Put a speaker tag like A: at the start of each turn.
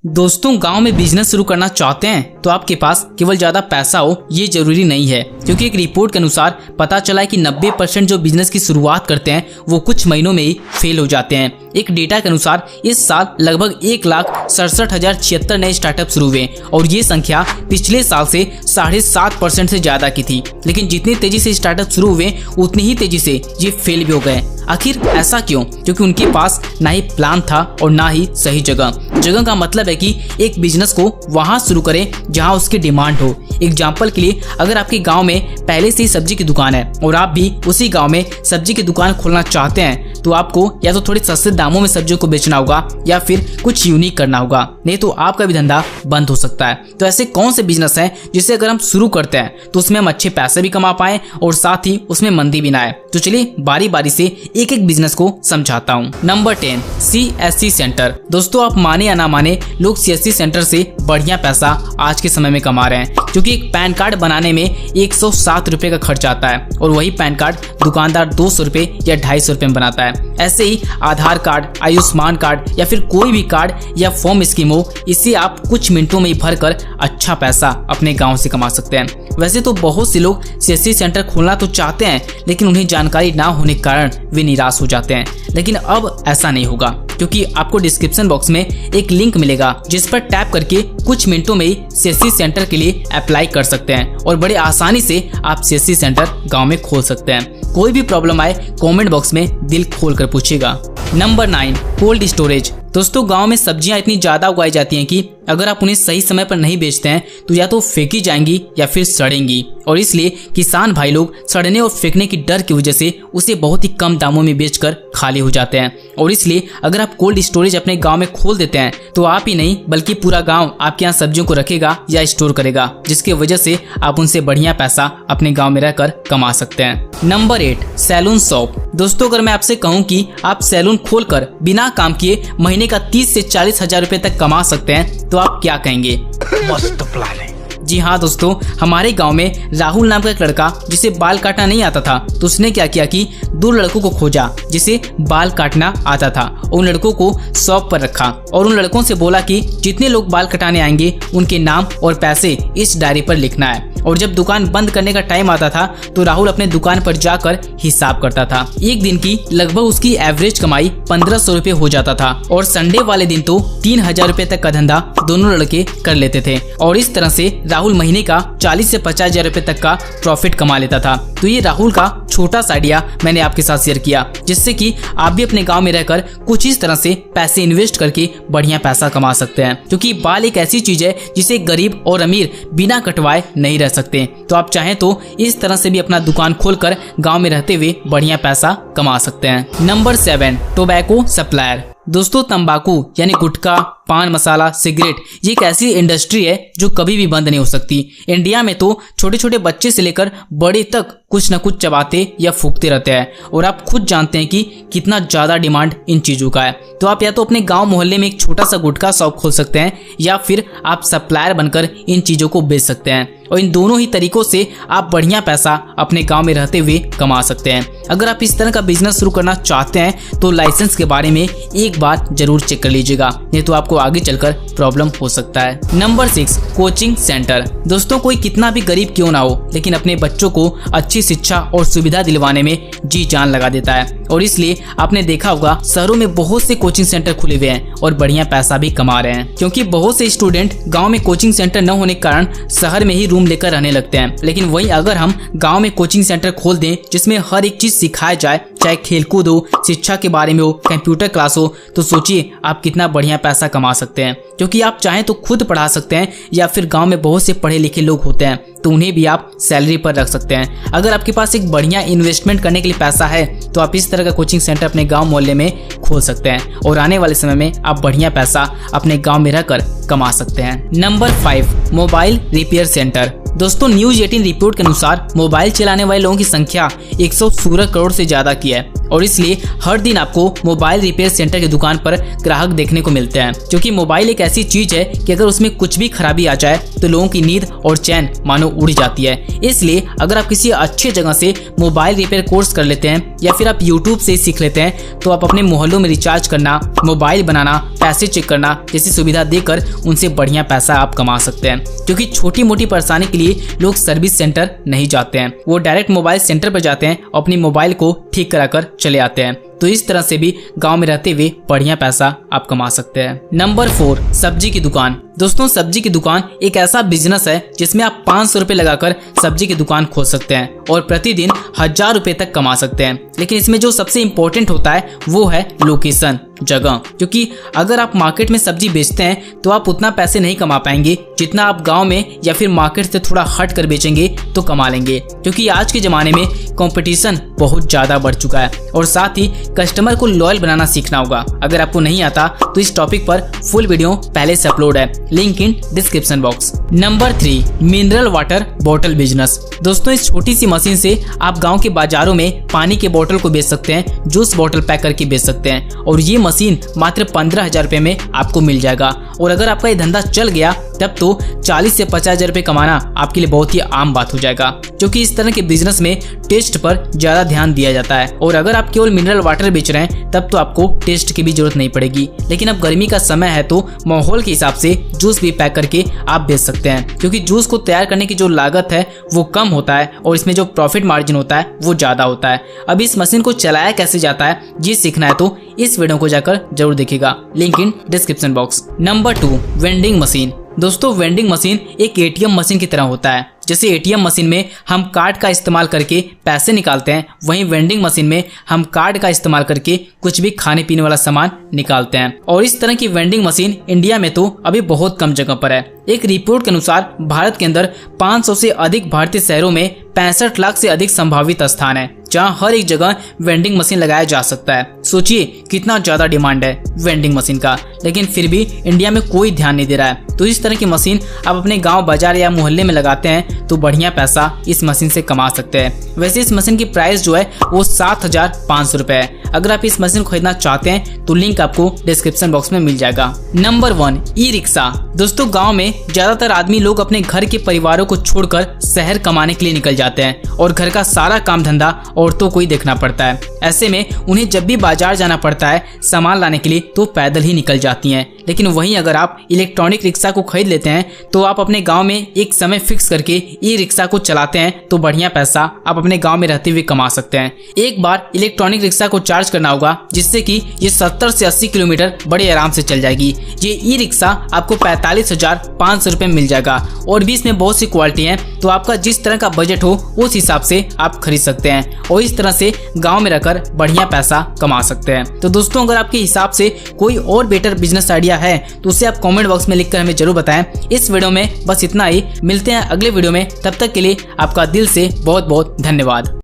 A: दोस्तों, गांव में बिजनेस शुरू करना चाहते हैं तो आपके पास केवल ज्यादा पैसा हो ये जरूरी नहीं है, क्योंकि एक रिपोर्ट के अनुसार पता चला है कि 90% जो बिजनेस की शुरुआत करते हैं वो कुछ महीनों में ही फेल हो जाते हैं। एक डेटा के अनुसार इस साल लगभग 1,67,076 नए स्टार्टअप शुरू हुए और ये संख्या पिछले साल से 7.5% से ज्यादा की थी। लेकिन जितनी तेजी से स्टार्टअप शुरू हुए उतनी ही तेजी से ये फेल भी हो गए। आखिर ऐसा क्यों? क्योंकि उनके पास ना ही प्लान था और ना ही सही जगह का मतलब है कि एक बिजनेस को वहां शुरू करें जहां उसकी डिमांड हो। एग्जाम्पल के लिए, अगर आपके गांव में पहले से ही सब्जी की दुकान है और आप भी उसी गांव में सब्जी की दुकान खोलना चाहते हैं तो आपको या तो थोड़े सस्ते दामों में सब्जियों को बेचना होगा या फिर कुछ यूनिक करना होगा, नहीं तो आपका भी धंधा बंद हो सकता है। तो ऐसे कौन से बिजनेस हैं जिसे अगर हम शुरू करते हैं तो उसमें हम अच्छे पैसे भी कमा पाए और साथ ही उसमें मंदी भी ना आए? तो चलिए बारी बारी से एक एक बिजनेस को समझाता हूँ। Number 10, CSC centre. दोस्तों, आप माने या ना माने, लोग CSC सेंटर से बढ़िया पैसा आज के समय में कमा रहे हैं, क्योंकि एक पैन कार्ड बनाने में 107 रुपए का खर्च आता है और वही पैन कार्ड दुकानदार 200 रुपए या 250 रुपए में बनाता है। ऐसे ही आधार कार्ड, आयुष्मान कार्ड या फिर कोई भी कार्ड या फॉर्म स्कीम हो, इसे आप कुछ मिनटों में ही भरकर अच्छा पैसा अपने गांव से कमा सकते हैं। वैसे तो बहुत से लोग CSC सेंटर खोलना तो चाहते हैं, लेकिन उन्हें जानकारी ना होने के कारण वे निराश हो जाते हैं। लेकिन अब ऐसा नहीं होगा, क्योंकि आपको डिस्क्रिप्शन बॉक्स में एक लिंक मिलेगा जिस पर टैप करके कुछ मिनटों में ही CSC सेंटर के लिए अप्लाई कर सकते हैं और बड़े आसानी से आप CSC सेंटर गांव में खोल सकते हैं। कोई भी प्रॉब्लम आए कमेंट बॉक्स में दिल खोल कर पूछिएगा। Number 9, cold storage. दोस्तों, गांव में सब्जियां इतनी ज्यादा उगाई जाती हैं कि अगर आप उन्हें सही समय पर नहीं बेचते हैं तो या तो फेंकी जाएंगी या फिर सड़ेंगी, और इसलिए किसान भाई लोग सड़ने और फेंकने की डर की वजह से उसे बहुत ही कम दामों में बेचकर खाली हो जाते हैं। और इसलिए अगर आप कोल्ड स्टोरेज अपने गांव में खोल देते हैं तो आप ही नहीं बल्कि पूरा गांव आपके यहाँ सब्जियों को रखेगा या स्टोर करेगा, जिसकी वजह से आप उनसे बढ़िया पैसा अपने गाँव में रहकर कमा सकते हैं। Number 8, saloon shop. दोस्तों, अगर मैं आपसे कहूँ कि आप सैलून खोलकर बिना काम किए महीने का 30 से 40 हजार रुपए तक कमा सकते हैं तो आप क्या कहेंगे?
B: मस्त प्लान है।
A: जी हाँ दोस्तों, हमारे गांव में राहुल नाम का एक लड़का जिसे बाल काटना नहीं आता था, तो उसने क्या किया कि 2 लड़कों को खोजा जिसे बाल काटना आता था। उन लड़कों को शॉप पर रखा और उन लड़कों से बोला कि जितने लोग बाल कटाने आएंगे उनके नाम और पैसे इस डायरी पर लिखना है। और जब दुकान बंद करने का टाइम आता था तो राहुल अपने दुकान पर जाकर हिसाब करता था। एक दिन की लगभग उसकी एवरेज कमाई 1500 रुपए हो जाता था और संडे वाले दिन तो 3000 रुपए तक का धंधा दोनों लड़के कर लेते थे। और इस तरह से राहुल महीने का 40 से 50 हजार रुपए तक का प्रॉफिट कमा लेता था। तो ये राहुल का छोटा सा आइडिया मैंने आपके साथ शेयर किया, जिससे कि आप भी अपने गांव में रहकर कुछ इस तरह से पैसे इन्वेस्ट करके बढ़िया पैसा कमा सकते हैं, क्योंकि बाल एक ऐसी चीज है जिसे गरीब और अमीर बिना कटवाए नहीं रह सकते। तो आप चाहें तो इस तरह से भी अपना दुकान खोलकर गांव में रहते हुए बढ़िया पैसा कमा सकते हैं। Number 7, tobacco supplier. दोस्तों, तंबाकू यानी गुटखा, पान मसाला, सिगरेट, ये एक ऐसी इंडस्ट्री है जो कभी भी बंद नहीं हो सकती। इंडिया में तो छोटे छोटे बच्चे से लेकर बड़े तक कुछ न कुछ चबाते या फूकते रहते हैं और आप खुद जानते हैं कि कितना ज्यादा डिमांड इन चीजों का है। तो आप या तो अपने गांव मोहल्ले में एक छोटा सा गुटखा शॉप खोल सकते हैं या फिर आप सप्लायर बनकर इन चीजों को बेच सकते हैं, और इन दोनों ही तरीकों से आप बढ़िया पैसा अपने गांव में रहते हुए कमा सकते हैं। अगर आप इस तरह का बिजनेस शुरू करना चाहते हैं तो लाइसेंस के बारे में एक बार जरूर चेक कर लीजिएगा, नहीं तो आपको आगे चलकर प्रॉब्लम हो सकता है। Number 6, coaching centre. दोस्तों, कोई कितना भी गरीब क्यों ना हो, लेकिन अपने बच्चों को अच्छी शिक्षा और सुविधा दिलवाने में जी जान लगा देता है, और इसलिए आपने देखा होगा शहरों में बहुत से कोचिंग सेंटर खुले हुए हैं और बढ़िया पैसा भी कमा रहे हैं, क्योंकि बहुत से स्टूडेंट गांव में कोचिंग सेंटर न होने के कारण शहर में ही रूम लेकर रहने लगते हैं। लेकिन वहीं अगर हम गांव में कोचिंग सेंटर खोल दें जिसमें हर एक चीज सिखाया जाए, चाहे खेलकूद हो, शिक्षा के बारे में हो, कंप्यूटर क्लास हो, तो सोचिए आप कितना बढ़िया पैसा कमा सकते हैं। क्योंकि आप चाहें तो खुद पढ़ा सकते हैं या फिर गांव में बहुत से पढ़े लिखे लोग होते हैं तो उन्हें भी आप सैलरी पर रख सकते हैं। अगर आपके पास एक बढ़िया इन्वेस्टमेंट करने के लिए पैसा है तो आप इस तरह का कोचिंग सेंटर अपने गांव मोहल्ले में खोल सकते हैं और आने वाले समय में आप बढ़िया पैसा अपने गांव में रहकर कमा सकते हैं। Number 5, mobile repair centre. दोस्तों, न्यूज 18 रिपोर्ट के अनुसार मोबाइल चलाने वाले लोगों की संख्या 116 करोड़ से ज्यादा की है और इसलिए हर दिन आपको मोबाइल रिपेयर सेंटर की दुकान पर ग्राहक देखने को मिलते हैं, क्योंकि मोबाइल एक ऐसी चीज है कि अगर उसमें कुछ भी खराबी आ जाए तो लोगों की नींद और चैन मानो उड़ जाती है। इसलिए अगर आप किसी अच्छे जगह से मोबाइल रिपेयर कोर्स कर लेते हैं या फिर आप यूट्यूब से सीख लेते हैं तो आप अपने मोहल्लों में रिचार्ज करना, मोबाइल बनाना, पैसे चेक करना जैसी सुविधा देकर उनसे बढ़िया पैसा आप कमा सकते हैं। क्योंकि छोटी मोटी परेशानी के लिए लोग सर्विस सेंटर नहीं जाते हैं, वो डायरेक्ट मोबाइल सेंटर पर जाते हैं, अपनी मोबाइल को ठीक कराकर चले आते हैं। तो इस तरह से भी गांव में रहते हुए बढ़िया पैसा आप कमा सकते हैं। नंबर 4, सब्जी की दुकान। दोस्तों, सब्जी की दुकान एक ऐसा बिजनेस है जिसमें आप 500 रुपए लगाकर सब्जी की दुकान खोल सकते हैं और प्रतिदिन 1000 रुपए तक कमा सकते हैं। लेकिन इसमें जो सबसे इम्पोर्टेंट होता है वो है लोकेशन, जगह। क्योंकि अगर आप मार्केट में सब्जी बेचते हैं तो आप उतना पैसे नहीं कमा पाएंगे जितना आप गांव में या फिर मार्केट से थोड़ा हट कर बेचेंगे तो कमा लेंगे। क्योंकि आज के जमाने में कंपटीशन बहुत ज्यादा बढ़ चुका है और साथ ही कस्टमर को लॉयल बनाना सीखना होगा। अगर आपको नहीं आता तो इस टॉपिक पर फुल वीडियो पहले से अपलोड है, link in description box. Number 3, mineral water बोतल बिजनेस। दोस्तों, इस छोटी सी मशीन से आप गांव के बाजारों में पानी के बोतल को बेच सकते हैं, जूस बोतल पैक करके बेच सकते हैं और ये मशीन मात्र 15,000 रुपए में आपको मिल जाएगा। और अगर आपका ये धंधा चल गया तब तो 40 से 50,000 रुपए कमाना आपके लिए बहुत ही आम बात हो जाएगा, क्योंकि इस तरह के बिजनेस में टेस्ट पर ज्यादा ध्यान दिया जाता है। और अगर आप केवल मिनरल वाटर बेच रहे हैं तब तो आपको टेस्ट की भी जरूरत नहीं पड़ेगी। लेकिन अब गर्मी का समय है तो माहौल के हिसाब से जूस भी पैक करके आप बेच सकते हैं, क्योंकि जूस को तैयार करने की जो लागत है वो कम होता है और इसमें जो प्रॉफिट मार्जिन होता है वो ज्यादा होता है। अब इस मशीन को चलाया कैसे जाता है ये सीखना है तो इस वीडियो को जाकर जरूर देखिएगा, link in description box. Number 2, vending machine. दोस्तों, वेंडिंग मशीन एक एटीएम मशीन की तरह होता है। जैसे एटीएम मशीन में हम कार्ड का इस्तेमाल करके पैसे निकालते हैं, वहीं वेंडिंग मशीन में हम कार्ड का इस्तेमाल करके कुछ भी खाने पीने वाला सामान निकालते हैं। और इस तरह की वेंडिंग मशीन इंडिया में तो अभी बहुत कम जगह पर है। एक रिपोर्ट के अनुसार भारत के अंदर 500 से अधिक भारतीय शहरों में 65 लाख से अधिक संभावित स्थान है जहां हर एक जगह वेंडिंग मशीन लगाया जा सकता है। सोचिए कितना ज्यादा डिमांड है वेंडिंग मशीन का, लेकिन फिर भी इंडिया में कोई ध्यान नहीं दे रहा है। तो इस तरह की मशीन आप अपने गांव, बाजार या मोहल्ले में लगाते हैं तो बढ़िया पैसा इस मशीन से कमा सकते हैं। वैसे इस मशीन की प्राइस जो है वो 7,500 रुपए है। अगर आप इस मशीन को खरीदना चाहते हैं तो लिंक आपको डिस्क्रिप्शन बॉक्स में मिल जाएगा। Number 1, e rickshaw. दोस्तों, गाँव में ज्यादातर आदमी लोग अपने घर के परिवारों को छोड़कर शहर कमाने के लिए निकल जाते हैं और घर का सारा काम धंधा औरतों को ही देखना पड़ता है। ऐसे में उन्हें जब भी बाजार जाना पड़ता है सामान लाने के लिए तो पैदल ही निकल जाती हैं। लेकिन वहीं अगर आप इलेक्ट्रॉनिक रिक्शा को खरीद लेते हैं तो आप अपने गांव में एक समय फिक्स करके ई रिक्शा को चलाते हैं तो बढ़िया पैसा आप अपने गांव में रहते हुए कमा सकते हैं। एक बार इलेक्ट्रॉनिक रिक्शा को चार्ज करना होगा जिससे कि ये 70 से 80 किलोमीटर बड़े आराम से चल जाएगी। ये ई रिक्शा आपको 45,500 रुपए मिल जाएगा और भी इसमें बहुत सी क्वालिटी है, तो आपका जिस तरह का बजट हो उस हिसाब से आप खरीद सकते हैं और इस तरह से गाँव में रहकर बढ़िया पैसा कमा सकते हैं। तो दोस्तों, अगर आपके हिसाब से कोई और बेटर बिजनेस आइडिया है तो उसे आप कमेंट बॉक्स में लिखकर हमें जरूर बताएं। इस वीडियो में बस इतना ही, मिलते हैं अगले वीडियो में, तब तक के लिए आपका दिल से बहुत बहुत धन्यवाद।